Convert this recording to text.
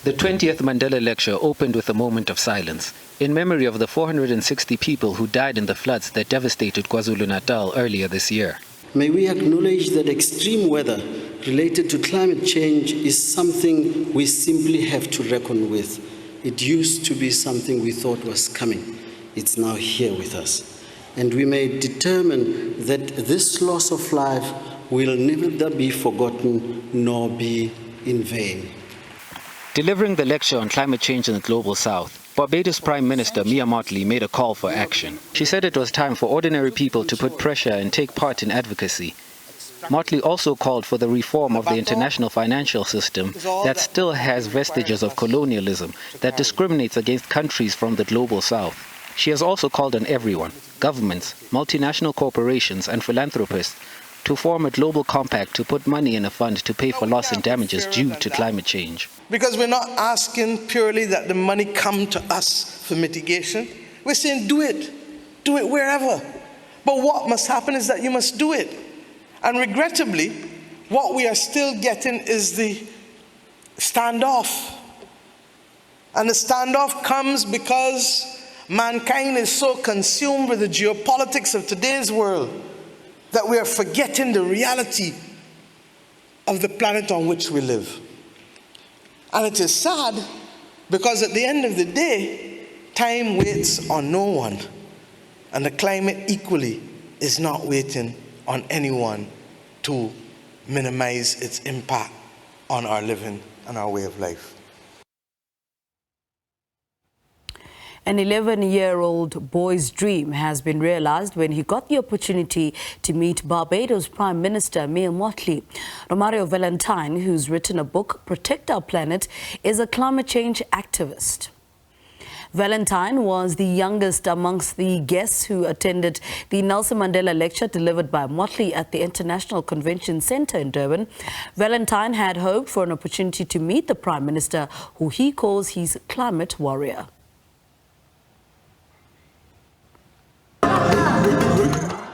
The 20th Mandela Lecture opened with a moment of silence, in memory of the 460 people who died in the floods that devastated KwaZulu-Natal earlier this year. May we acknowledge that extreme weather related to climate change is something we simply have to reckon with. It used to be something we thought was coming. It's now here with us. And we may determine that this loss of life will never be forgotten nor be in vain. Delivering the lecture on climate change in the Global South, Barbados Prime Minister Mia Mottley made a call for action. She said it was time for ordinary people to put pressure and take part in advocacy. Mottley also called for the reform of the international financial system that still has vestiges of colonialism that discriminates against countries from the Global South. She has also called on everyone, governments, multinational corporations and philanthropists, to form a global compact to put money in a fund to pay for loss and damages due to climate change. Because we're not asking purely that the money come to us for mitigation. We're saying do it wherever. But what must happen is that you must do it. And regrettably, what we are still getting is the standoff. And the standoff comes because mankind is so consumed with the geopolitics of today's world that we are forgetting the reality of the planet on which we live. And it is sad because at the end of the day, time waits on no one. And the climate equally is not waiting on anyone to minimize its impact on our living and our way of life. An 11-year-old boy's dream has been realized when he got the opportunity to meet Barbados Prime Minister Mia Mottley. Romario Valentine, who's written a book, Protect Our Planet, is a climate change activist. Valentine was the youngest amongst the guests who attended the Nelson Mandela Lecture delivered by Mottley at the International Convention Centre in Durban. Valentine had hoped for an opportunity to meet the Prime Minister, who he calls his climate warrior.